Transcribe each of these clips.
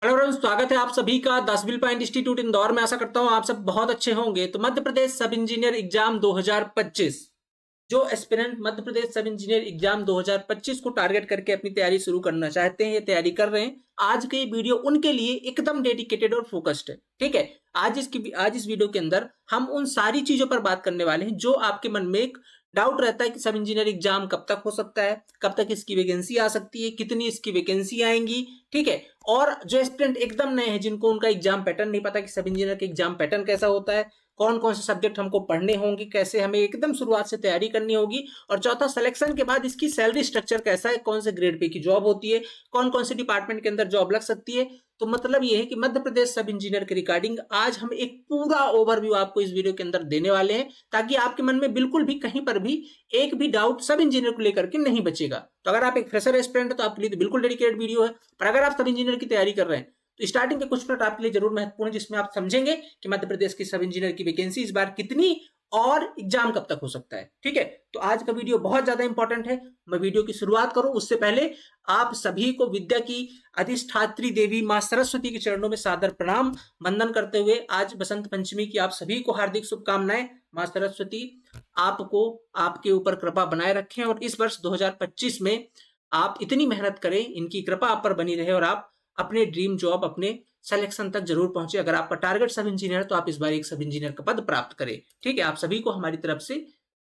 Hello friends, स्वागत है आप सभी का दासविल पॉइंट इंस्टीट्यूट इंदौर में। आशा करता हूं आप सब बहुत अच्छे होंगे। तो मध्य प्रदेश सब इंजीनियर एग्जाम 2025 जो एस्पिरेंट मध्य प्रदेश सब इंजीनियर एग्जाम 2025 को टारगेट करके अपनी तैयारी शुरू करना चाहते हैं, ये तैयारी कर रहे हैं, आज के ये वीडियो उनके लिए एकदम डेडिकेटेड और फोकस्ड है। ठीक है, आज इस वीडियो के अंदर हम उन सारी चीजों पर बात करने वाले हैं जो आपके मन में एक डाउट रहता है कि सब इंजीनियर एग्जाम कब तक हो सकता है, कब तक इसकी वैकेंसी आ सकती है, कितनी इसकी वैकेंसी आएंगी। ठीक है, और जो एस्पिरेंट एकदम नए हैं, जिनको उनका एग्जाम पैटर्न नहीं पता कि सब इंजीनियर का एग्जाम पैटर्न कैसा होता है, कौन कौन से सब्जेक्ट हमको पढ़ने होंगे, कैसे हमें एकदम शुरुआत से तैयारी करनी होगी, और चौथा सिलेक्शन के बाद इसकी सैलरी स्ट्रक्चर कैसा है, कौन से ग्रेड पे की जॉब होती है, कौन कौन से डिपार्टमेंट के अंदर जॉब लग सकती है। तो मतलब ये है कि मध्य प्रदेश सब इंजीनियर के रिगार्डिंग आज हम एक पूरा ओवरव्यू आपको इस वीडियो के अंदर देने वाले हैं, ताकि आपके मन में बिल्कुल भी कहीं पर भी एक भी डाउट सब इंजीनियर को लेकर के नहीं बचेगा। तो अगर आप एक फ्रेशर एस्पिरेंट है तो आपके लिए तो बिल्कुल डेडिकेटेड वीडियो है, पर अगर आप सब इंजीनियर की तैयारी कर रहे हैं तो स्टार्टिंग के कुछ मिनट आपके लिए जरूर महत्वपूर्ण है, जिसमें आप समझेंगे कि मध्य प्रदेश की सब इंजीनियर की वैकेंसी इस बार कितनी और एग्जाम कब तक हो सकता है। ठीक है, तो आज का वीडियो बहुत ज्यादा इंपॉर्टेंट है। मैं वीडियो की शुरुआत करूं उससे पहले आप सभी को विद्या की अधिष्ठात्री देवी मां सरस्वती के चरणों में सादर प्रणाम वंदन करते हुए आज बसंत पंचमी की आप सभी को हार्दिक शुभकामनाएं। मां सरस्वती आपको आपके ऊपर कृपा बनाए रखें और इस वर्ष 2025 में आप इतनी मेहनत करें, इनकी कृपा आप पर बनी रहे और आप अपने ड्रीम जॉब, अपने सिलेक्शन तक जरूर पहुंचे। अगर आपका टारगेट सब इंजीनियर है तो आप इस बार एक सब इंजीनियर का पद प्राप्त करें। ठीक है, आप सभी को हमारी तरफ से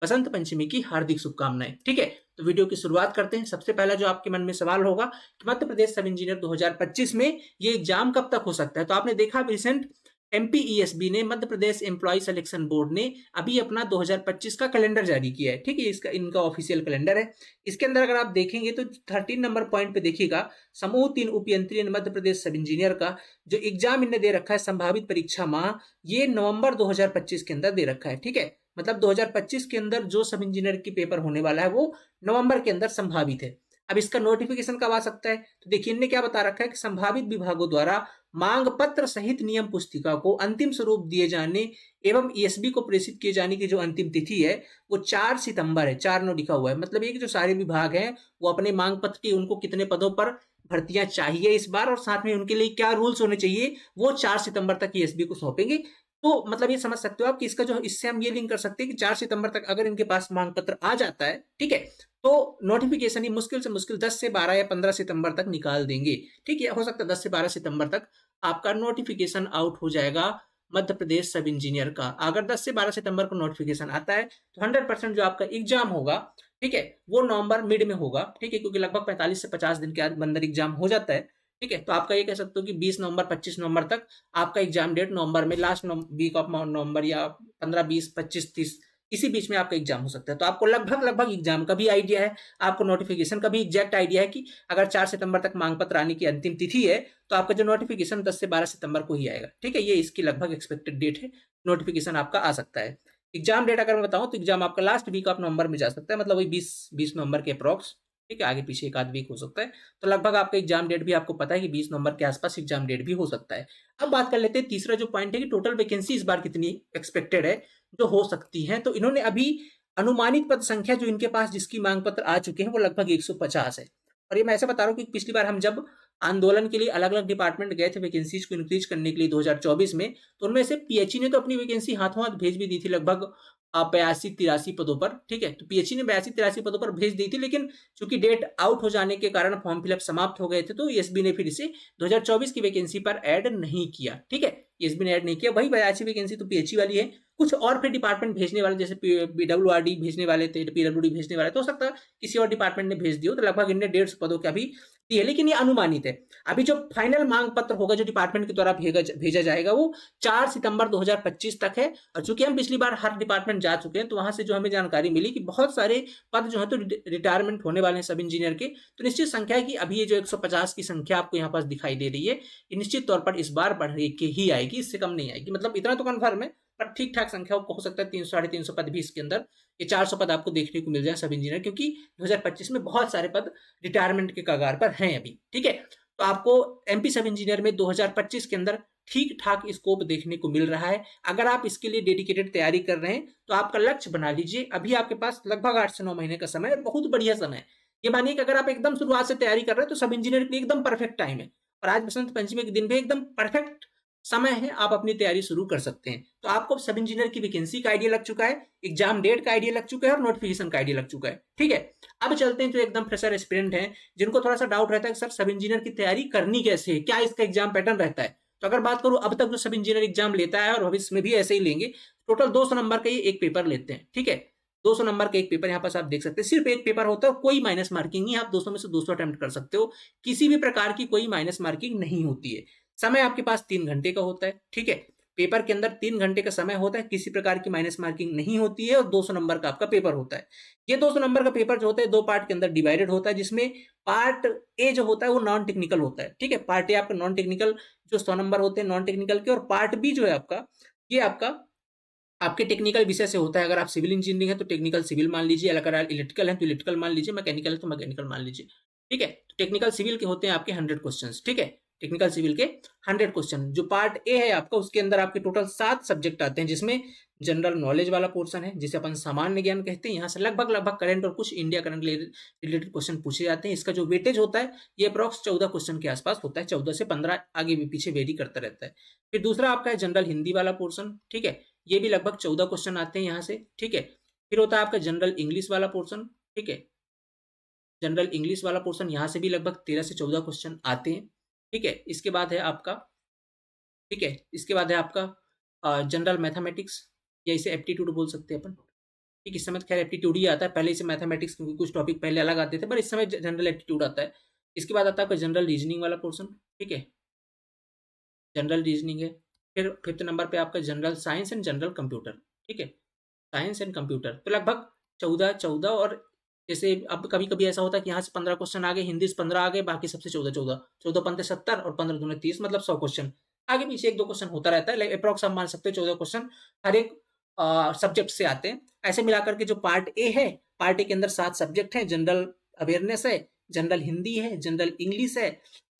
बसंत पंचमी की हार्दिक शुभकामनाएं। ठीक है, तो वीडियो की शुरुआत करते हैं। सबसे पहला जो आपके मन में सवाल होगा कि मध्य प्रदेश सब इंजीनियर 2025 में ये एग्जाम कब तक हो सकता है। तो आपने देखा रिसेंट एमपीईएसबी ने, Madhya Pradesh employ selection board ने अभी अपना 2025 का कैलेंडर जारी किया है। ठीक है, इसका इनका ऑफिशियल कैलेंडर है। इसके अंदर अगर आप देखेंगे तो 13 नंबर पॉइंट पे देखिएगा, समूह 3 उपयंत्रीय मध्य प्रदेश सब इंजीनियर का जो एग्जाम इनने दे रखा है, संभावित परीक्षा माह, ये नवंबर 2025 के अंदर दे रखा है। ठीक है, मतलब 2025 के अंदर जो सब इंजीनियर की पेपर होने वाला है वो नवंबर के अंदर संभावित है। अब इसका नोटिफिकेशन कब आ सकता है, तो देखिए इनने क्या बता रखा है कि संभावित विभागों द्वारा मांग पत्र सहित नियम पुस्तिका को अंतिम स्वरूप दिए जाने एवं ईएसबी को प्रेषित किए जाने की जो अंतिम तिथि है वो 4 सितंबर है। 4 नो लिखा हुआ है, मतलब ये कि जो सारे विभाग हैं वो अपने मांग पत्र की, उनको कितने पदों पर भर्तियां चाहिए इस बार और साथ में उनके लिए क्या रूल्स होने चाहिए, वो 4 सितंबर तक ईएसबी को सौंपेंगे। तो मतलब ये समझ सकते हो आप कि इसका जो, इससे हम ये लिंक कर सकते हैं कि 4 सितंबर तक अगर इनके पास मांग पत्र आ जाता है, ठीक है, तो नोटिफिकेशन ही मुश्किल से मुश्किल 10 से 12 या 15 सितंबर तक निकाल देंगे। ठीक है, हो सकता है 10 से 12 सितंबर तक आपका नोटिफिकेशन आउट हो जाएगा मध्य प्रदेश सब इंजीनियर का। अगर 10 से 12 सितंबर को नोटिफिकेशन आता है तो 100% जो आपका एग्जाम होगा, ठीक है, वो नवंबर मिड में होगा। ठीक है, क्योंकि लगभग 45 से 50 दिन के अंदर एग्जाम हो जाता है। ठीक है, तो आपका ये कह सकते हो कि 20 नवंबर 25 नवंबर तक आपका एग्जाम डेट नवंबर में लास्ट वीक ऑफ नवंबर या 15 20 25 30 इसी बीच में आपका एग्जाम हो सकता है। तो आपको लगभग लगभग एग्जाम का भी आइडिया है, आपको नोटिफिकेशन का भी एग्जैक्ट आइडिया है कि अगर 4 सितंबर तक मांग पत्र आने की अंतिम तिथि है तो आपका जो नोटिफिकेशन 10 से 12 सितंबर को ही आएगा। ठीक है, ये इसकी लगभग एक्सपेक्टेड डेट है, नोटिफिकेशन आपका आ सकता है। एग्जाम डेट अगर मैं बताऊं तो एग्जाम आपका लास्ट वीक ऑफ नवंबर में जा सकता है, मतलब वही 20 नवंबर के अप्रॉक्स। ठीक है, आगे पीछे एक आध वीक हो सकता है, तो लगभग आपका एग्जाम डेट भी आपको पता है कि 20 नवंबर के आसपास एग्जाम डेट भी हो सकता है। अब बात कर लेते हैं तीसरा जो पॉइंट है कि टोटल वैकेंसी इस बार कितनी एक्सपेक्टेड है जो हो सकती है। तो इन्होंने अभी अनुमानित पद संख्या जो इनके पास जिसकी मांग पत्र आ चुके हैं वो लगभग 150 है। और ये मैं ऐसे बता रहा हूँ कि पिछली बार हम जब आंदोलन के लिए अलग अलग डिपार्टमेंट गए थे वैकेंसीज को इंक्रीज करने के लिए 2024 में, तो उनमें से पीएचई ने तो अपनी वैकेंसी हाथों हाथ भेज भी दी थी, लगभग 82-83 पदों पर। ठीक है, तो पीएचई ने 82-83 पदों पर भेज दी थी, लेकिन चूंकि डेट आउट हो जाने के कारण फॉर्म फिलअप समाप्त हो गए थे तो एसबी ने फिर इसे 2024 की वैकेंसी पर ऐड नहीं किया। ठीक है, एसबी ने ऐड नहीं किया, वही 82 वैकेंसी तो पीएचई वाली है। कुछ और फिर डिपार्टमेंट भेजने वाले, जैसे पीडब्ल्यूआरडी भेजने वाले थे, पीडब्ल्यूडी भेजने वाले, तो हो सकता है किसी और डिपार्टमेंट ने भेज दिया, तो लगभग इनने 150 पदों का भी दी है, लेकिन ये अनुमानित है। अभी जो फाइनल मांग पत्र होगा जो डिपार्टमेंट के द्वारा भेजा जाएगा वो 4 सितंबर 2025 तक है। और चूंकि हम पिछली बार हर डिपार्टमेंट जा चुके हैं तो वहां से जो हमें जानकारी मिली कि बहुत सारे पद जो है तो रिटायरमेंट होने वाले हैं सब इंजीनियर के, तो निश्चित संख्या है कि अभी ये जो 150 की संख्या आपको यहाँ पास दिखाई दे रही है, ये निश्चित तौर पर इस बार बढ़ के ही आएगी, इससे कम नहीं आएगी। मतलब इतना तो कन्फर्म है, पर ठीक ठाक संख्या हो सकता है 300 350 पद भी इसके अंदर, ये 400 पद आपको देखने को मिल जाए सब इंजीनियर, क्योंकि 2025 में बहुत सारे पद रिटायरमेंट के कगार पर हैं अभी। ठीक है, तो आपको एमपी सब इंजीनियर में 2025 के अंदर ठीक ठाक स्कोप देखने को मिल रहा है। अगर आप इसके लिए डेडिकेटेड तैयारी कर रहे हैं तो आपका लक्ष्य बना लीजिए। अभी आपके पास लगभग 8 से 9 महीने का समय है, बहुत बढ़िया समय है। ये मानिए कि अगर आप एकदम शुरुआत से तैयारी कर रहे हैं तो सब इंजीनियर के लिए एकदम परफेक्ट टाइम है। और आज बसंत पंचमी के दिन भी एकदम परफेक्ट समय है, आप अपनी तैयारी शुरू कर सकते हैं। तो आपको सब इंजीनियर की वैकेंसी का आइडिया लग चुका है, एग्जाम डेट का आइडिया लग चुका है और नोटिफिकेशन का आइडिया लग चुका है। ठीक है, अब चलते हैं जो एकदम फ्रेशर एस्पिरेंट हैं, जिनको थोड़ा सा डाउट रहता है कि सर सब इंजीनियर की तैयारी करनी कैसे है, क्या इसका एग्जाम पैटर्न रहता है। तो अगर बात करूं अब तक जो सब इंजीनियर एग्जाम लेता है और भविष्य में भी ऐसे ही लेंगे, टोटल 200 नंबर का ये एक पेपर लेते हैं। ठीक है, 200 नंबर का एक पेपर यहाँ पास आप देख सकते हैं, सिर्फ एक पेपर होता है, कोई माइनस मार्किंग नहीं, आप 200 में से 200 अटेम्प्ट कर सकते हो, किसी भी प्रकार की कोई माइनस मार्किंग नहीं होती है। समय आपके पास 3 घंटे का होता है। ठीक है, पेपर के अंदर 3 घंटे का समय होता है, किसी प्रकार की माइनस मार्किंग नहीं होती है और 200 नंबर का आपका पेपर होता है। ये 200 नंबर का पेपर जो होता है 2 पार्ट के अंदर डिवाइडेड होता है, जिसमें पार्ट ए जो होता है वो नॉन टेक्निकल होता है। ठीक है, पार्ट ए आपका नॉन टेक्निकल जो 100 नंबर होते हैं नॉन टेक्निकल के, और पार्ट बी जो है आपका, ये आपका आपके टेक्निकल विषय से होता है। अगर आप सिविल इंजीनियरिंग है तो टेक्निकल सिविल मान लीजिए, अगर आप इलेक्ट्रिकल है तो इलेक्ट्रिकल मान लीजिए, मैकेनिकल है तो मैकेनिकल मान लीजिए। ठीक है, तो टेक्निकल सिविल के होते हैं आपके 100 क्वेश्चन। ठीक है, टेक्निकल सिविल के 100 क्वेश्चन। जो पार्ट ए है आपका, उसके अंदर आपके टोटल 7 सब्जेक्ट आते हैं, जिसमें जनरल नॉलेज वाला पोर्शन है, जिसे अपन सामान्य ज्ञान कहते हैं। यहाँ से लगभग करंट और कुछ इंडिया करंट रिलेटेड क्वेश्चन पूछे जाते हैं। इसका जो वेटेज होता है ये अप्रॉक्स 14 क्वेश्चन के आसपास होता है, 14 से 15 आगे भी पीछे वेरी करता रहता है। फिर दूसरा आपका है जनरल हिंदी वाला पोर्शन। ठीक है, ये भी लगभग 14 क्वेश्चन आते हैं यहाँ से। ठीक है, फिर होता है आपका जनरल इंग्लिश वाला पोर्शन। ठीक है, जनरल इंग्लिश वाला पोर्शन यहाँ से भी लगभग 13 से 14 क्वेश्चन आते हैं। ठीक है, इसके बाद है आपका, ठीक है, इसके बाद है आपका जनरल मैथमेटिक्स, या इसे एप्टीट्यूड बोल सकते हैं अपन। ठीक, इस समय खैर एप्टीट्यूड ही आता है, पहले इसे मैथमेटिक्स क्योंकि कुछ टॉपिक पहले अलग आते थे, पर इस समय जनरल एप्टीट्यूड आता है। इसके बाद आता है आपका जनरल रीजनिंग वाला पोर्शन। ठीक है, जनरल रीजनिंग है। फिर 5th नंबर पे आपका general science and general computer. ठीक है, साइंस एंड कंप्यूटर, तो लगभग 14 और जैसे अब कभी कभी ऐसा होता है कि यहाँ से 15 क्वेश्चन आ गए, हिंदी से 15 आ गए, बाकी सबसे 14 पंद्रह 70 और 15 दूने 30, मतलब 100 क्वेश्चन आगे पीछे 1-2 क्वेश्चन होता रहता है। अप्रॉक्स आप मान सकते हो 14 क्वेश्चन हर एक सब्जेक्ट से आते हैं। ऐसे मिलाकर के जो पार्ट ए है, पार्ट ए के अंदर 7 सब्जेक्ट हैं। जनरल अवेयरनेस है, जनरल हिंदी है, जनरल इंग्लिश है,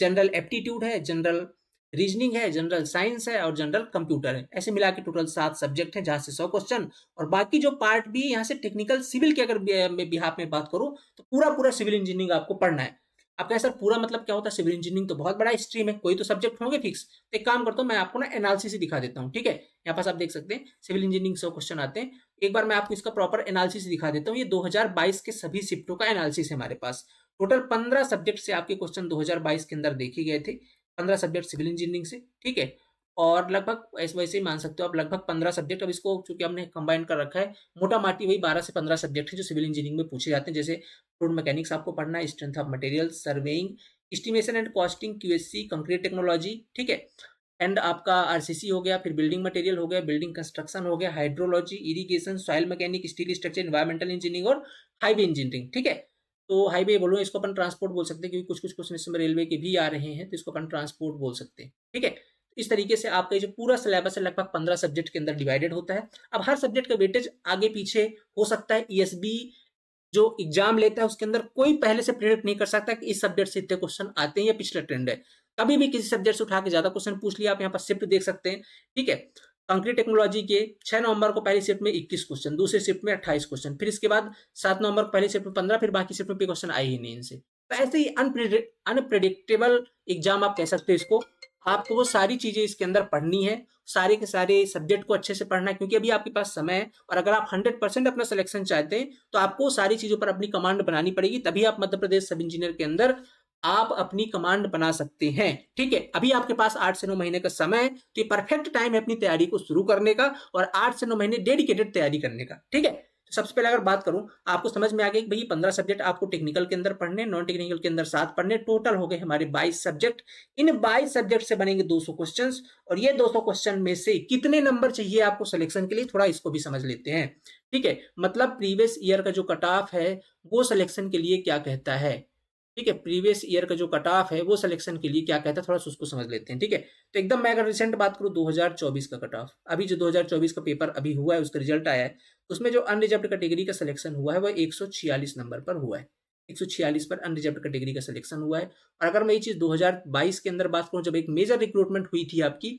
जनरल एप्टीट्यूड है, जनरल रीजनिंग है, जनरल साइंस है और जनरल कंप्यूटर है। ऐसे मिला के टोटल 7 सब्जेक्ट हैं, जहां से 100 क्वेश्चन। और बाकी जो पार्ट बी यहाँ से टेक्निकल सिविल की अगर बिहाफ में बात करूं तो पूरा सिविल इंजीनियरिंग आपको पढ़ना है। आप कहें सर पूरा मतलब क्या होता है, सिविल इंजीनियरिंग तो बहुत बड़ा स्ट्रीम है, कोई तो सब्जेक्ट होंगे फिक्स। तो एक काम करता हूँ, मैं आपको ना एनालिसिस ही दिखा देता हूँ। ठीक है, यहाँ पास आप देख सकते हैं सिविल इंजीनियरिंग 100 क्वेश्चन आते हैं। एक बार मैं आपको इसका प्रॉपर एनालिसिस दिखा देता हूँ। ये 2022 के सभी शिफ्टों का एनालिसिस है हमारे पास। टोटल 15 सब्जेक्ट से आपके क्वेश्चन 2022 के अंदर देखे गए थे, 15 सब्जेक्ट सिविल इंजीनियरिंग से। ठीक है, और लगभग वैसे ही मान सकते हो आप, लगभग 15 सब्जेक्ट। अब इसको चूंकि हमने कंबाइन कर रखा है, मोटा माटी वही 12 से 15 सब्जेक्ट है जो सिविल इंजीनियरिंग में पूछे जाते हैं। जैसे फ्लूइड मैकेनिक्स आपको पढ़ना है, strength of material, surveying, estimation and costing, QSC, concrete technology. ठीक है, एंड आपका आरसीसी हो गया, फिर बिल्डिंग मटेरियल हो गया, बिल्डिंग कंस्ट्रक्शन हो गया, hydrology, irrigation, soil mechanic, steel structure, environmental engineering और हाईवे इंजीनियरिंग। ठीक है, तो हाईवे बोलो, इसको अपन ट्रांसपोर्ट बोल सकते हैं, क्योंकि कुछ कुछ क्वेश्चन इस समय रेलवे के भी आ रहे हैं, तो इसको अपन ट्रांसपोर्ट बोल सकते हैं। ठीक है, इस तरीके से आपका जो पूरा सिलेबस है लगभग 15 सब्जेक्ट के अंदर डिवाइडेड होता है। अब हर सब्जेक्ट का वेटेज आगे पीछे हो सकता है। ईएसबी जो एग्जाम लेता है उसके अंदर कोई पहले से प्रेडिक्ट नहीं कर सकता कि इस सब्जेक्ट से इतने क्वेश्चन आते हैं या पिछला ट्रेंड है। कभी भी किसी सब्जेक्ट से उठा के ज्यादा क्वेश्चन पूछ लिया, आप यहाँ पर शिफ्ट देख सकते हैं। ठीक है, कंक्रीट टेक्नोलॉजी के 6 नवंबर को पहली शिफ्ट में 21 क्वेश्चन, दूसरी शिफ्ट में 28 क्वेश्चन, फिर इसके बाद 7 नवंबर को पहली शिफ्ट में 15, फिर बाकी शिफ्ट में क्वेश्चन आए ही नहीं इनसे। तो ऐसे ही अनप्रिडिक्टेबल एग्जाम आप कह सकते हो इसको। आपको वो सारी चीजें इसके अंदर पढ़नी है, सारे के सारे सब्जेक्ट को अच्छे से पढ़ना है, क्योंकि अभी आपके पास समय है। और अगर आप 100% अपना सिलेक्शन चाहते हैं तो आपको सारी चीजों पर अपनी कमांड बनानी पड़ेगी, तभी आप मध्य प्रदेश सब इंजीनियर के अंदर आप अपनी कमांड बना सकते हैं। ठीक है, अभी आपके पास 8 से 9 महीने का समय है, तो ये परफेक्ट टाइम है अपनी तैयारी को शुरू करने का और 8 से 9 महीने डेडिकेटेड तैयारी करने का। ठीक है, तो सबसे पहले अगर बात करूं, आपको समझ में आ गया कि भाई 15 सब्जेक्ट आपको टेक्निकल के अंदर पढ़ने, नॉन टेक्निकल के अंदर 7 पढ़ने, टोटल हो गए हमारे 22 सब्जेक्ट। इन 22 सब्जेक्ट से बनेंगे 200 क्वेश्चन, और ये 200 क्वेश्चन में से कितने नंबर चाहिए आपको सिलेक्शन के लिए, थोड़ा इसको भी समझ लेते हैं। ठीक है, मतलब प्रीवियस ईयर का जो कट ऑफ है वो सिलेक्शन के लिए क्या कहता है। ठीक है, प्रीवियस ईयर का जो कट ऑफ है वो सिलेक्शन के लिए क्या कहता है, थोड़ा सा उसको समझ लेते हैं। ठीक है, तो एकदम मैं अगर रिसेंट बात करूं 2024 का कट ऑफ, अभी जो 2024 का पेपर अभी हुआ है उसका रिजल्ट आया है, उसमें जो अनरिजर्व्ड कैटेगरी का सिलेक्शन हुआ है वो 146 नंबर पर हुआ है। 146 पर अनरिजर्व्ड कैटेगरी का सिलेक्शन हुआ है। और अगर मैं ये चीज 2022 के अंदर बात करूं, जब एक मेजर रिक्रूटमेंट हुई थी आपकी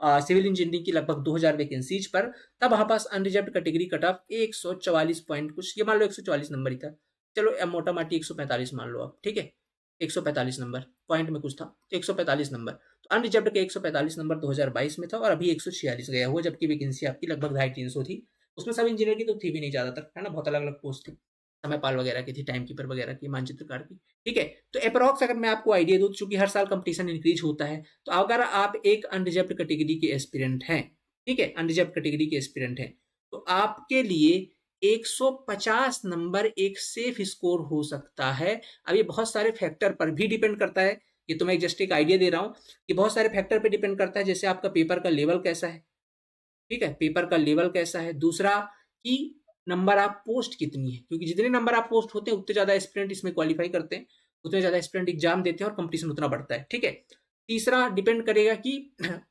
सिविल इंजीनियरिंग की लगभग 2000 वैकेंसीज पर, तब हमारे पास unreserved category cut off 144 point कुछ, ये मान लो 144 नंबर ही था। चलो मोटा माटी 145 मान लो आप। ठीक है, 145 नंबर, पॉइंट में कुछ था तो 145 नंबर। तो अनरिजर्व्ड के 145 नंबर 2022 में था और अभी 146 गया हुआ, जबकि वैकेंसी आपकी लगभग 250-300 थी। उसमें सब इंजीनियर की तो थी भी नहीं ज़्यादातर, है ना, बहुत अलग अलग पोस्ट थी, समयपाल वगैरह की थी, टाइम कीपर वगैरह की, मानचित्रकार की। ठीक है, तो अप्रॉक्स अगर मैं आपको आइडिया दूँ, चूंकि हर साल कंपटीशन इंक्रीज होता है, तो अगर आप एक अनरिजर्व्ड कैटेगरी के एस्पिरेंट हैं, ठीक है, अनरिजर्व्ड कैटेगरी के एस्पिरेंट हैं, तो आपके लिए 150 नंबर एक सेफ स्कोर हो सकता है। अब ये बहुत सारे फैक्टर पर भी डिपेंड करता है, ये तो मैं जस्ट एक आइडिया दे रहा हूँ कि बहुत सारे फैक्टर पे डिपेंड करता है, जैसे आपका पेपर का लेवल कैसा है, ठीक है, पेपर का लेवल कैसा है, दूसरा कि नंबर आप पोस्ट कितनी है, क्योंकि जितने नंबर आप पोस्ट होते हैं उतने ज़्यादा एस्पिरेंट इसमें क्वालिफाई करते हैं, उतने ज़्यादा एस्पिरेंट एग्जाम देते हैं और कंपटीशन उतना बढ़ता है, ठीक है। तीसरा डिपेंड करेगा कि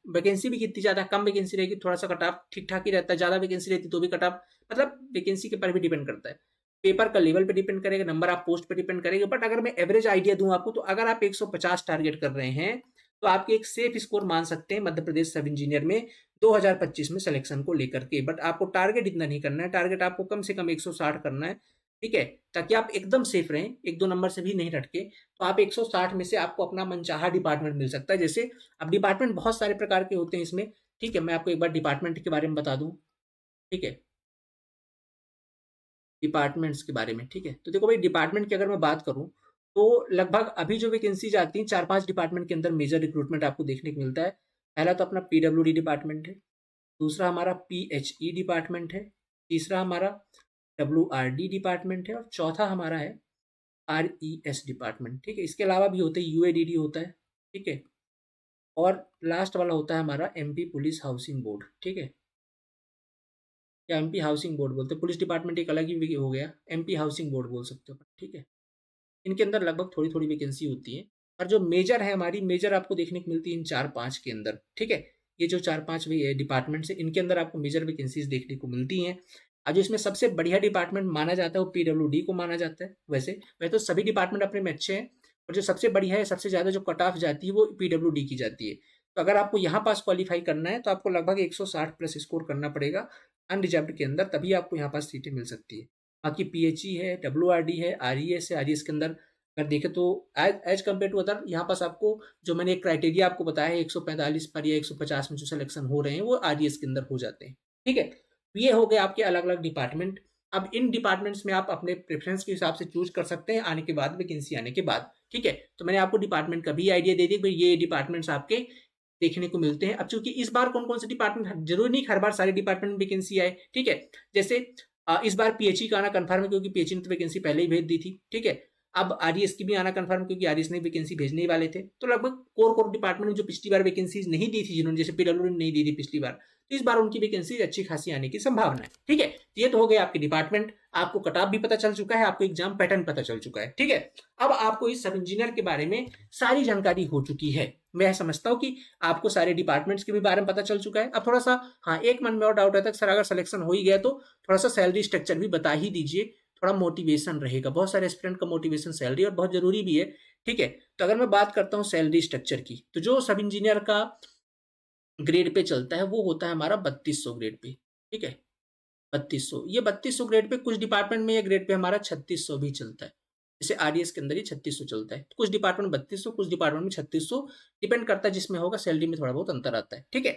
वैकेंसी भी कितनी ज़्यादा, कम वैकेंसी रहेगी थोड़ा सा कट ऑफ ठीक ठाक ही रहता है, ज़्यादा वैकेंसी रहती तो भी कट ऑफ, मतलब वैकेंसी के पर भी डिपेंड करता है, पेपर का लेवल पे डिपेंड करेगा, नंबर आप पोस्ट पे डिपेंड करेगा। बट अगर मैं एवरेज आइडिया दूं आपको, तो अगर आप 150 टारगेट कर रहे हैं, तो आपके एक सेफ स्कोर मान सकते हैं मध्य प्रदेश सब इंजीनियर में 2025 में सिलेक्शन को लेकर के। बट आपको टारगेट इतना नहीं करना है, टारगेट आपको कम से कम 160 करना है, ठीक है, ताकि आप एकदम सेफ रहें, एक दो नंबर से भी नहीं हटके। तो आप 160 में से आपको अपना मनचाहा डिपार्टमेंट मिल सकता है। जैसे अब डिपार्टमेंट बहुत सारे प्रकार के होते हैं इसमें, ठीक है, मैं आपको एक बार डिपार्टमेंट के बारे में बता दूं, ठीक है, डिपार्टमेंट्स के बारे में, ठीक है। तो देखो भाई, डिपार्टमेंट की अगर मैं बात करूं, तो लगभग अभी जो वैकेंसीज आती हैं 4-5 डिपार्टमेंट के अंदर मेजर रिक्रूटमेंट आपको देखने को मिलता है। पहला तो अपना पीडब्ल्यूडी डिपार्टमेंट है, दूसरा हमारा पीएचई डिपार्टमेंट है, तीसरा हमारा डब्ल्यूआरडी डिपार्टमेंट है और चौथा हमारा है आरईएस डिपार्टमेंट, ठीक है। इसके अलावा भी होते हैं, यूएडीडी होता है, ठीक है, और लास्ट वाला होता है हमारा एमपी पुलिस हाउसिंग बोर्ड, ठीक है, या एमपी हाउसिंग बोर्ड बोलते हैं। पुलिस डिपार्टमेंट एक अलग ही हो गया, एमपी हाउसिंग बोर्ड बोल सकते हो, ठीक है। इनके अंदर लगभग थोड़ी थोड़ी वैकेंसी होती है, और जो मेजर है हमारी, मेजर आपको देखने को मिलती है इन 4-5 के अंदर, ठीक है। ये जो 4-5 डिपार्टमेंट्स है, इनके अंदर आपको मेजर वैकेंसीज देखने को मिलती हैं। अब जो इसमें सबसे बढ़िया डिपार्टमेंट माना जाता है वो पीडब्ल्यूडी को माना जाता है। वैसे तो सभी डिपार्टमेंट अपने में अच्छे हैं, और जो सबसे बढ़िया है, सबसे ज़्यादा जो कट ऑफ जाती है वो पीडब्ल्यूडी की जाती है। तो अगर आपको यहाँ पास क्वालिफाई करना है, तो आपको लगभग 160 प्लस स्कोर करना पड़ेगा अनरिजर्व्ड के अंदर, तभी आपको यहाँ पास सीटें मिल सकती है। बाकी पीएचई है, डब्ल्यूआरडी है, आरईएस है, आरईएस के अंदर अगर देखें तो एज कम्पेयर टू अदर, यहाँ पास आपको जो मैंने एक क्राइटेरिया आपको बताया है 145 पर या 150 में जो सिलेक्शन हो रहे हैं वो आरईएस के अंदर हो जाते हैं, ठीक है। तो ये हो गए आपके अलग अलग डिपार्टमेंट। अब इन डिपार्टमेंट्स में आप अपने प्रेफरेंस के हिसाब से चूज कर सकते हैं आने के बाद, वैकेंसी आने के बाद, ठीक है। तो मैंने आपको डिपार्टमेंट का भी आइडिया दे दिया, भाई ये डिपार्टमेंट्स आपके देखने को मिलते हैं। अब चूंकि इस बार कौन कौन से डिपार्टमेंट, जरूरी नहीं हर बार सारे डिपार्टमेंट में वैकेंसी आए, ठीक है। जैसे इस बार पीएचई का आना कंफर्म है, क्योंकि पीएचई ने तो वैकेंसी पहले ही भेज दी थी, ठीक है। अब आरईएस की भी आना कंफर्म, क्योंकि आरईएस ने वैकेंसी भेजने ही वाले थे। तो लगभग कोर डिपार्टमेंट में जो पिछली बार वैकेंसीज नहीं दी थी, जिन्होंने, जैसे पीडब्ल्यू ने नहीं दी थी पिछली बार, तो इस बार उनकी वैकेंसी अच्छी खासी आने की संभावना है, ठीक है। तो ये तो हो गए आपके डिपार्टमेंट, आपको कट ऑफ भी पता चल चुका है, आपको एग्जाम पैटर्न पता चल चुका है, ठीक है। अब आपको इस सब इंजीनियर के बारे में सारी जानकारी हो चुकी है। मैं समझता हूं कि आपको सारे डिपार्टमेंट्स के भी बारे में पता चल चुका है। अब थोड़ा सा, हाँ, एक मन में और डाउट रहता है, सर अगर सिलेक्शन हो ही गया तो थोड़ा सा सैलरी स्ट्रक्चर भी बता ही दीजिए, थोड़ा मोटिवेशन रहेगा। बहुत सारे एस्पिरेंट का मोटिवेशन सैलरी और बहुत जरूरी भी है, ठीक है। तो अगर मैं बात करता हूँ सैलरी स्ट्रक्चर की, तो जो सब इंजीनियर का ग्रेड पे चलता है वो होता है हमारा 3200 ग्रेड पे, ठीक है, 3200। ये 3200 ग्रेड पे, कुछ डिपार्टमेंट में ये ग्रेड पे हमारा 3600 भी चलता है। जैसे आरईएस के अंदर ही 3600 चलता है, कुछ डिपार्टमेंट 3200, कुछ डिपार्टमेंट में 3600, डिपेंड करता है जिसमें होगा, सैलरी में थोड़ा बहुत अंतर आता है, ठीक है।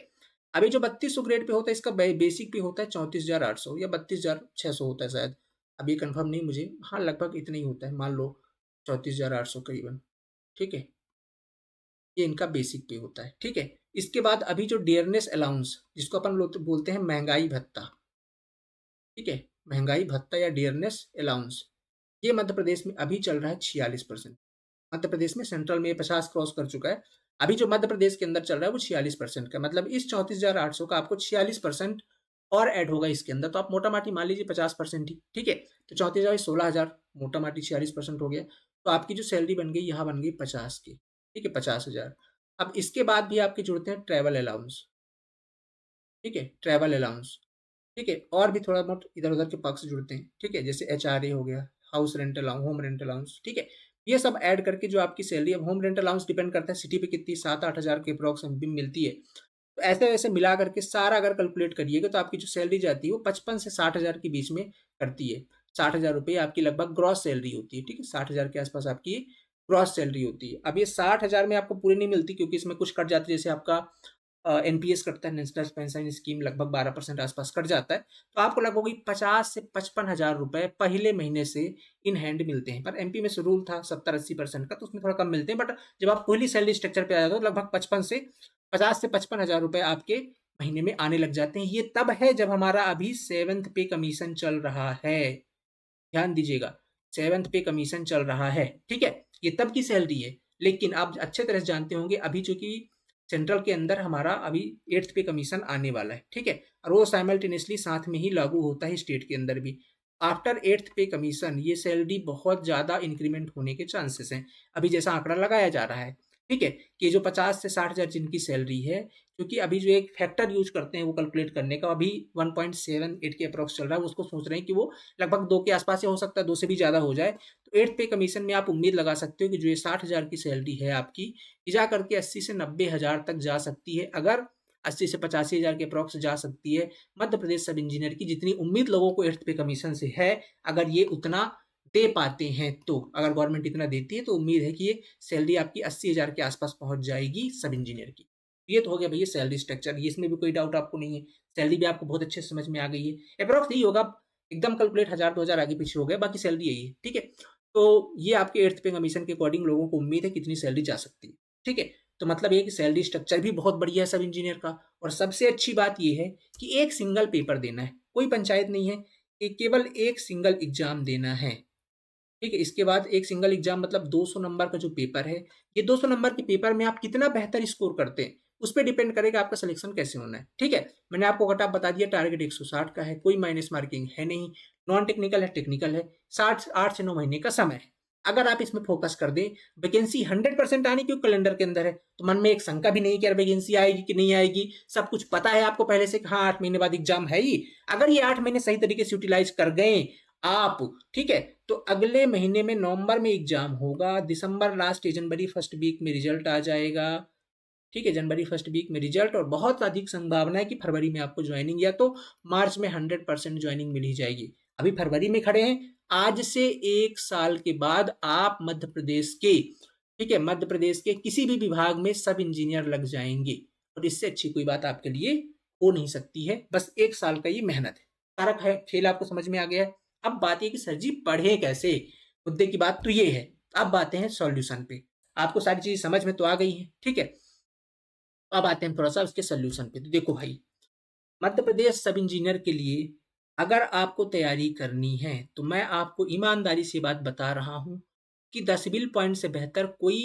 अभी जो 3200 ग्रेड पे होता है, इसका बेसिक पे होता है 34,800 या 32,600 होता है शायद, अभी कंफर्म नहीं मुझे, हाँ लगभग इतना ही होता है, मान लो 34,800 करीबन, ठीक है। ये इनका बेसिक पे होता है, ठीक है। इसके बाद अभी जो डियरनेस अलाउंस, जिसको अपन लोग बोलते हैं महंगाई भत्ता, ठीक है, महंगाई भत्ता या डियरनेस अलाउंस, ये मध्य प्रदेश में अभी चल रहा है 46%। मध्य प्रदेश में, सेंट्रल में 50 क्रॉस कर चुका है, अभी जो मध्य प्रदेश के अंदर चल रहा है वो 46% का, मतलब इस 34,800 का आपको 46% और ऐड होगा इसके अंदर। तो आप मोटा माटी मान लीजिए 50% ही, ठीक है। तो 34,000 16,000, मोटा माटी 46% हो गया। तो आपकी जो सैलरी बन गई, यहाँ बन गई 50 की, ठीक है, 50,000। अब इसके बाद भी आपके जुड़ते हैं ट्रैवल अलाउंस, ठीक है, ट्रैवल अलाउंस, ठीक है, और भी थोड़ा बहुत इधर उधर के पक्ष जुड़ते हैं, ठीक है, जैसे एचआरए हो गया, house rent allowance, home rent allowance, ठीक है। ये सब ऐड करके जो आपकी सैलरी, अब होम रेंट अलाउंस डिपेंड करता है सिटी पे कितनी, 7-8 हज़ार के अप्रॉक्स मिलती है। तो ऐसे वैसे मिला करके सारा अगर कैलकुलेट करिएगा, तो आपकी जो सैलरी जाती है वो 55 से 60 हज़ार के बीच में करती है। 60 हज़ार रुपये आपकी लगभग ग्रॉस सैलरी होती है, ठीक है, 60 हज़ार के आसपास आपकी ग्रॉस सैलरी होती है। अब ये 60,000 में आपको पूरी नहीं मिलती क्योंकि इसमें कुछ कट जाती है, जैसे आपका एनपीएस कटता है, नेशनल पेंशन स्कीम, लगभग 12% आसपास कट जाता है। तो आपको लगभग 50 से 55,000 रुपए पहले महीने से इन हैंड मिलते हैं। पर एमपी में से रूल था 70-80% का, तो उसमें थोड़ा कम मिलते हैं। बट जब आप पहली सैलरी स्ट्रक्चर पे आ जाते हो, लगभग 50 से 55,000 रुपए आपके महीने में आने लग जाते हैं। ये तब है जब हमारा अभी 7th पे कमीशन चल रहा है। ध्यान दीजिएगा, 7th पे कमीशन चल रहा है, ठीक है। ये तब की सैलरी है। लेकिन आप अच्छे तरह से जानते होंगे अभी चूंकि सेंट्रल के अंदर हमारा अभी 8th पे कमीशन आने वाला है, ठीक है, और वो साइमल्टेनियसली साथ में ही लागू होता है स्टेट के अंदर भी। आफ्टर 8th पे कमीशन ये सैलरी बहुत ज़्यादा इंक्रीमेंट होने के चांसेस हैं, अभी जैसा आंकड़ा लगाया जा रहा है, ठीक है, कि जो 50 से 60,000 जिनकी सैलरी है, क्योंकि अभी जो एक फैक्टर यूज करते हैं वो कैलकुलेट करने का, अभी 1.78 के अप्रॉक्स चल रहा है, उसको सोच रहे हैं कि वो लगभग 2 के आसपास हो सकता है, 2 से भी ज़्यादा हो जाए। तो 8th पे कमीशन में आप उम्मीद लगा सकते हो कि जो ये 60,000 की सैलरी है आपकी, ये जा करके 80 से 90,000 तक जा सकती है। अगर 80 से 85,000 के अप्रॉक्स जा सकती है मध्य प्रदेश सब इंजीनियर की, जितनी उम्मीद लोगों को 8th पे कमीशन से है, अगर ये उतना दे पाते हैं तो, अगर गवर्नमेंट इतना देती है तो उम्मीद है कि ये सैलरी आपकी 80,000 के आसपास पहुंच जाएगी सब इंजीनियर की। ये तो हो गया भैया सैलरी स्ट्रक्चर, ये इसमें भी कोई डाउट आपको नहीं है, सैलरी भी आपको बहुत अच्छे से समझ में आ गई है। अप्रॉक्स यही होगा, एकदम कैलकुलेट 1000-2000 आगे पीछे हो गया, बाकी सैलरी यही है, ठीक है। तो ये आपके 8th पे कमीशन के अकॉर्डिंग लोगों को उम्मीद है कितनी सैलरी जा सकती है, ठीक है। तो मतलब ये कि सैलरी स्ट्रक्चर भी बहुत बढ़िया है सब इंजीनियर का। और सबसे अच्छी बात ये है कि एक सिंगल पेपर देना है, कोई पंचायत नहीं है, केवल एक सिंगल एग्जाम देना है, ठीक है। इसके बाद एक सिंगल एग्जाम मतलब 200 नंबर का जो पेपर है, ये 200 नंबर के पेपर में आप कितना बेहतर स्कोर करते हैं उस पर डिपेंड करेगा आपका सिलेक्शन कैसे होना है, ठीक है। मैंने आपको कट ऑफ बता दिया, टारगेट 160 का है, कोई माइनस मार्किंग है नहीं, नॉन टेक्निकल है, टेक्निकल है, 8 से 9 महीने का समय है। अगर आप इसमें फोकस कर दें, वैकेंसी 100% आनी क्यों कैलेंडर के अंदर है, तो मन में एक शंका भी नहीं कि यार वैकेंसी आएगी कि नहीं आएगी, सब कुछ पता है आपको पहले से, हाँ 8 महीने बाद एग्जाम है ही। अगर ये 8 महीने सही तरीके से यूटिलाइज कर गए आप, ठीक है, तो अगले महीने में नवंबर में एग्जाम होगा, दिसंबर लास्ट जनवरी फर्स्ट वीक में रिजल्ट आ जाएगा, ठीक है, जनवरी फर्स्ट वीक में रिजल्ट, और बहुत अधिक संभावना है कि फरवरी में आपको ज्वाइनिंग या तो मार्च में 100% ज्वाइनिंग मिल ही जाएगी। अभी फरवरी में खड़े हैं, आज से 1 साल के बाद आप मध्य प्रदेश के, ठीक है, मध्य प्रदेश के किसी भी विभाग में सब इंजीनियर लग जाएंगे, और इससे अच्छी कोई बात आपके लिए हो नहीं सकती है। बस 1 साल का ये मेहनत है, सारा खेल आपको समझ में आ गया है। अब बात ये कि सर जी पढ़े कैसे, मुद्दे की बात तो ये है। अब बातें हैं सॉल्यूशन पे, आपको सारी चीज समझ में तो आ गई है, ठीक है। अब आते हैं थोड़ा सा उसके सोल्यूशन पे। तो देखो भाई, मध्य प्रदेश सब इंजीनियर के लिए अगर आपको तैयारी करनी है तो मैं आपको ईमानदारी से बात बता रहा हूं कि 10 पॉइंट से बेहतर कोई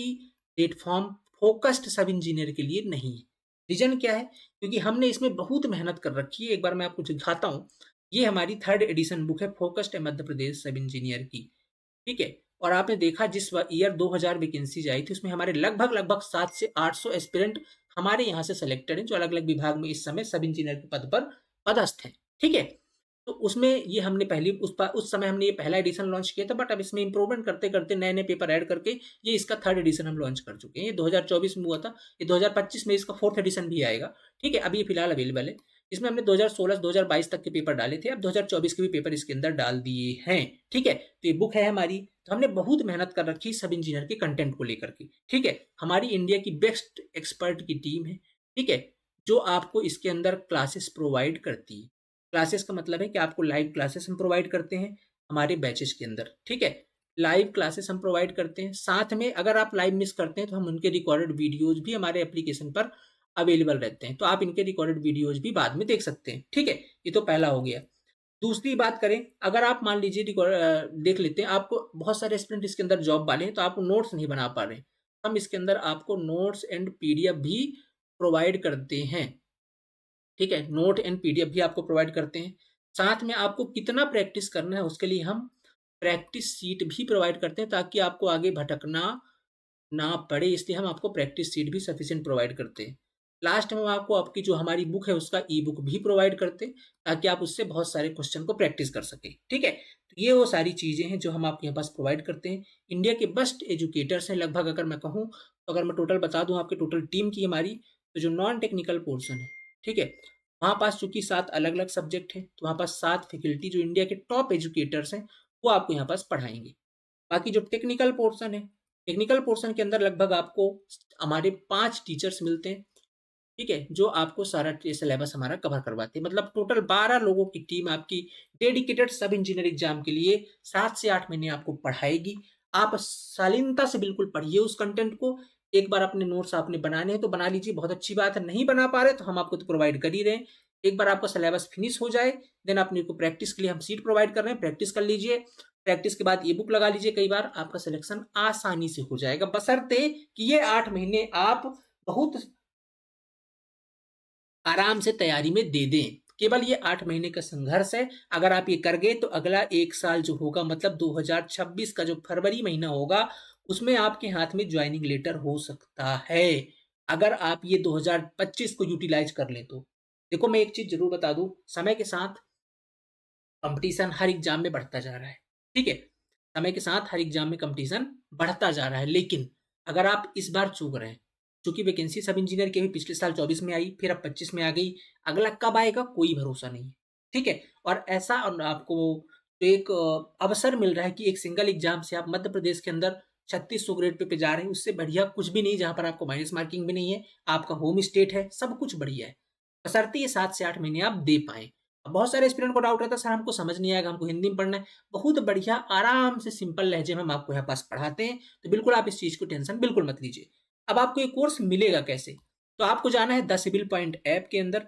प्लेटफॉर्म फोकस्ड सब इंजीनियर के लिए नहीं है। रीजन क्या है, क्योंकि हमने इसमें बहुत मेहनत कर रखी है। एक बार मैं आपको दिखाता हूँ, ये हमारी 3rd एडिशन बुक है, फोकस्ड है मध्य प्रदेश सब इंजीनियर की, ठीक है। और आपने देखा जिस ईयर 2000 वैकेंसीज आई थी उसमें हमारे लगभग लगभग 700 से 800 एस्पिरेंट हमारे यहाँ से सेलेक्टेड हैं, जो अलग अलग विभाग में इस समय सब इंजीनियर के पद पर पदस्थ हैं, ठीक है। तो उसमें ये हमने उस समय हमने ये पहला एडिशन लॉन्च किया था, बट अब इसमें इंप्रूवमेंट करते करते नए नए पेपर ऐड करके ये इसका 3rd एडिशन हम लॉन्च कर चुके हैं। ये 2024 में हुआ था, ये 2025 में इसका 4th एडिशन भी आएगा, ठीक है। अभी ये फिलहाल अवेलेबल है। इसमें हमने 2016-2022 तक के पेपर डाले थे, अब 2024 के भी पेपर इसके अंदर डाल दिए हैं, ठीक है। तो ये बुक है हमारी, तो हमने बहुत मेहनत कर रखी सब इंजीनियर के कंटेंट को लेकर के, ठीक है। हमारी इंडिया की बेस्ट एक्सपर्ट की टीम है, ठीक है, जो आपको इसके अंदर क्लासेस प्रोवाइड करती है। क्लासेस का मतलब है कि आपको लाइव क्लासेस हम प्रोवाइड करते हैं हमारे बैचेस के अंदर, ठीक है। लाइव क्लासेस हम प्रोवाइड करते हैं, साथ में अगर आप लाइव मिस करते हैं तो हम उनके रिकॉर्डेड वीडियोज भी हमारे एप्लीकेशन पर अवेलेबल रहते हैं, तो आप इनके रिकॉर्डेड वीडियोज भी बाद में देख सकते हैं, ठीक है। ये तो पहला हो गया। दूसरी बात करें, अगर आप मान लीजिए देख लेते हैं, आपको बहुत सारे स्टूडेंट इसके अंदर जॉब वाले हैं तो आप नोट्स नहीं बना पा रहे, हम इसके अंदर आपको नोट्स एंड पीडीएफ भी प्रोवाइड करते हैं, ठीक है। नोट एंड पीडीएफ भी आपको प्रोवाइड करते हैं। साथ में आपको कितना प्रैक्टिस करना है उसके लिए हम प्रैक्टिस सीट भी प्रोवाइड करते हैं, ताकि आपको आगे भटकना ना पड़े, इसलिए हम आपको प्रैक्टिस सीट भी सफिशिएंट प्रोवाइड करते हैं। लास्ट में हम आपको आपकी जो हमारी बुक है उसका ई बुक भी प्रोवाइड करते हैं, ताकि आप उससे बहुत सारे क्वेश्चन को प्रैक्टिस कर सकें, ठीक है। तो ये वो सारी चीज़ें हैं जो हम आपके यहाँ पास प्रोवाइड करते हैं। इंडिया के बेस्ट एजुकेटर्स हैं लगभग, अगर मैं कहूँ तो, अगर मैं टोटल बता दूँ आपके टोटल टीम की हमारी, तो जो नॉन टेक्निकल पोर्सन है, ठीक है, वहाँ पास चूंकि 7 अलग अलग सब्जेक्ट हैं, तो वहाँ पास 7 फैकल्टी जो इंडिया के टॉप एजुकेटर्स हैं वो आपको यहाँ पास पढ़ाएंगे। बाकी जो टेक्निकल पोर्सन है टेक्निकल पोर्शन के अंदर लगभग आपको हमारे 5 टीचर्स मिलते हैं, ठीक है, जो आपको सारा सिलेबस हमारा कवर करवाते हैं। मतलब टोटल 12 लोगों की टीम आपकी डेडिकेटेड सब इंजीनियर एग्जाम के लिए 7 से 8 महीने आपको पढ़ाएगी। आप शालीनता से बिल्कुल पढ़िए उस कंटेंट को। एक बार अपने नोट्स आपने बनाने हैं तो बना लीजिए, बहुत अच्छी बात है। नहीं बना पा रहे तो हम आपको तो प्रोवाइड कर ही रहे हैं। एक बार आपका सिलेबस फिनिश हो जाए, देन अपने को प्रैक्टिस के लिए हम सीट प्रोवाइड कर रहे हैं, प्रैक्टिस कर लीजिए। प्रैक्टिस के बाद ई बुक लगा लीजिए, कई बार आपका सिलेक्शन आसानी से हो जाएगा, बशर्ते कि ये 8 महीने आप बहुत आराम से तैयारी में दे दें। केवल ये 8 महीने का संघर्ष है। अगर आप ये कर गए तो अगला 1 साल जो होगा, मतलब 2026 का जो फरवरी महीना होगा, उसमें आपके हाथ में ज्वाइनिंग लेटर हो सकता है, अगर आप ये 2025 को यूटिलाइज कर लें तो। देखो, मैं एक चीज जरूर बता दूं, समय के साथ कंपटीशन हर एग्जाम में बढ़ता जा रहा है, ठीक है। समय के साथ हर एग्जाम में कंपटीशन बढ़ता जा रहा है, लेकिन अगर आप इस बार चूक रहे हैं, चूंकि वैकेंसी सब इंजीनियर की भी पिछले साल 24 में आई, फिर अब 25 में आ गई, अगला कब आएगा कोई भरोसा नहीं है, ठीक है। और ऐसा आपको एक अवसर मिल रहा है कि एक सिंगल एग्जाम से आप मध्य प्रदेश के अंदर 3600 ग्रेड पे जा रहे हैं। उससे बढ़िया कुछ भी नहीं, जहां पर आपको माइनस मार्किंग भी नहीं है, आपका होम स्टेट है, सब कुछ बढ़िया है, बशर्ते ये 7 से 8 महीने आप दे पाए। बहुत सारे स्टूडेंट को डाउट रहता है, सर हमको समझ नहीं आएगा, हमको हिंदी में पढ़ना है। बहुत बढ़िया आराम से सिंपल लहजे में हम आपको यहाँ पास पढ़ाते हैं, तो बिल्कुल आप इस चीज को टेंशन बिल्कुल मत लीजिए। अब आपको ये कोर्स मिलेगा कैसे? तो आपको जाना है द सिविल पॉइंट ऐप के अंदर,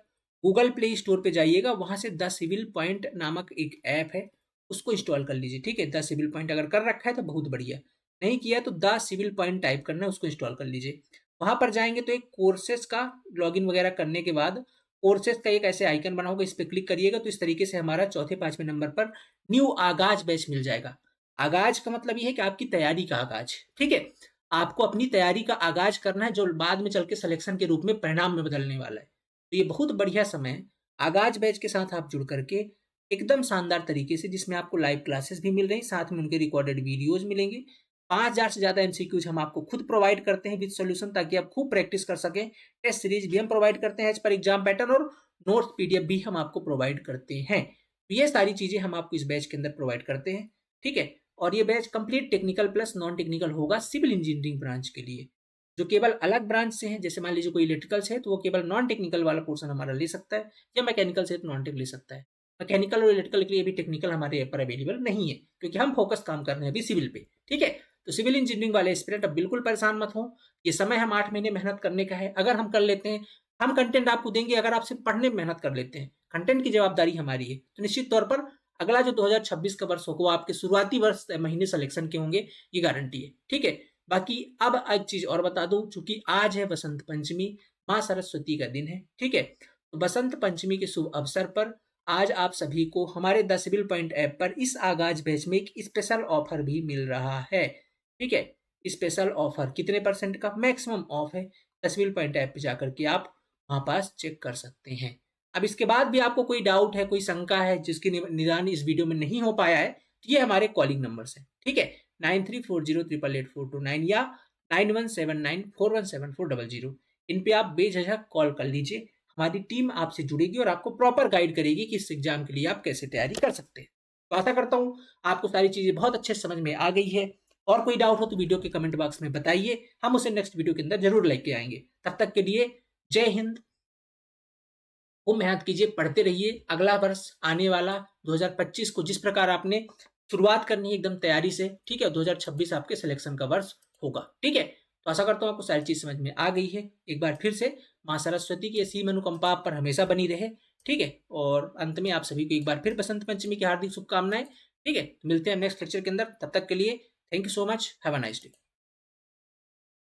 गूगल प्ले स्टोर पे जाइएगा, वहां से द सिविल पॉइंट नामक एक ऐप है, उसको इंस्टॉल कर लीजिए, ठीक है। द सिविल पॉइंट अगर कर रखा है तो बहुत बढ़िया, नहीं किया तो द सिविल पॉइंट टाइप करना है, उसको इंस्टॉल कर लीजिए। वहां पर जाएंगे तो एक कोर्सेज का लॉगिन वगैरह करने के बाद कोर्सेज का एक ऐसे आइकन बना होगा, इस पर क्लिक करिएगा तो इस तरीके से हमारा चौथे 5वें नंबर पर न्यू आगाज बैच मिल जाएगा। आगाज का मतलब ये है कि आपकी तैयारी का आगाज, ठीक है। आपको अपनी तैयारी का आगाज करना है, जो बाद में चल के सिलेक्शन के रूप में परिणाम में बदलने वाला है। तो ये बहुत बढ़िया समय है। आगाज बैच के साथ आप जुड़ करके एकदम शानदार तरीके से, जिसमें आपको लाइव क्लासेस भी मिल रही, साथ में उनके रिकॉर्डेड वीडियोज मिलेंगे। 5000 से ज्यादा एमसीक्यूज हम आपको खुद प्रोवाइड करते हैं विद सॉल्यूशन, ताकि आप खूब प्रैक्टिस कर सकें। टेस्ट सीरीज भी हम प्रोवाइड करते हैं एज पर एग्जाम पैटर्न, और नोट्स पीडीएफ भी हम आपको प्रोवाइड करते हैं। तो ये सारी चीजें हम आपको इस बैच के अंदर प्रोवाइड करते हैं, ठीक है। और ये batch complete technical plus non technical होगा सिविल इंजीनियरिंग ब्रांच के लिए। जो केवल अलग ब्रांच से हैं, जैसे मान लीजिए कोई इलेक्ट्रिकल से है तो वो केवल नॉन टेक्निकल वाला पोर्शन हमारा ले सकता है, या मैकेनिकल से तो नॉन टेक ले सकता है। मैकेनिकल और इलेक्ट्रिकल के लिए भी टेक्निकल हमारे ऐप पर अवेलेबल नहीं है, क्योंकि हम फोकस काम कर रहे हैं अभी सिविल पे, ठीक है। तो सिविल इंजीनियरिंग वाले एस्पिरेंट अब बिल्कुल परेशान मत हो, ये समय हम 8 महीने मेहनत करने का है। अगर हम कर लेते हैं, हम कंटेंट आपको देंगे, अगर आप सिर्फ पढ़ने में मेहनत कर लेते हैं, कंटेंट की जवाबदारी हमारी है, तो निश्चित तौर पर अगला जो 2026 का वर्ष होगा वो आपके शुरुआती वर्ष महीने सिलेक्शन के होंगे, ये गारंटी है, ठीक है। बाकी अब एक चीज और बता दूं, चूंकि आज है बसंत पंचमी, माँ सरस्वती का दिन है, ठीक है। तो बसंत पंचमी के शुभ अवसर पर आज आप सभी को हमारे द सिविल पॉइंट ऐप पर इस आगाज बैच में एक स्पेशल ऑफर भी मिल रहा है, ठीक है। स्पेशल ऑफर कितने परसेंट का? मैक्सिमम ऑफ है। द सिविल पॉइंट ऐप पे जाकर के आप वहां पास चेक कर सकते हैं। अब इसके बाद भी आपको कोई डाउट है, कोई शंका है, जिसकी निदान इस वीडियो में नहीं हो पाया है, तो ये हमारे कॉलिंग नंबर्स हैं, ठीक है। 9340888429 या 9179417400। इन पे आप बेझिझक कॉल कर लीजिए, हमारी टीम आपसे जुड़ेगी और आपको प्रॉपर गाइड करेगी कि इस एग्जाम के लिए आप कैसे तैयारी कर सकते हैं। तो आशा करता हूं आपको सारी चीजें बहुत अच्छे समझ में आ गई है। और कोई डाउट हो तो वीडियो के कमेंट बॉक्स में बताइए, हम उसे नेक्स्ट वीडियो के अंदर जरूर लेके आएंगे। तब तक के लिए जय हिंद। वो मेहनत कीजिए, पढ़ते रहिए। अगला वर्ष आने वाला 2025 को जिस प्रकार आपने शुरुआत करनी है एकदम तैयारी से, ठीक है, 2026 आपके सिलेक्शन का वर्ष होगा, ठीक है। तो आशा करता हूँ आपको सारी चीज समझ में आ गई है। एक बार फिर से माँ सरस्वती की असीम अनुकंपा आप पर हमेशा बनी रहे, ठीक है। और अंत में आप सभी को एक बार फिर बसंत पंचमी की हार्दिक शुभकामनाएं, ठीक है। मिलते हैं नेक्स्ट लेक्चर के अंदर, तब तक के लिए thank you so much, have a nice day.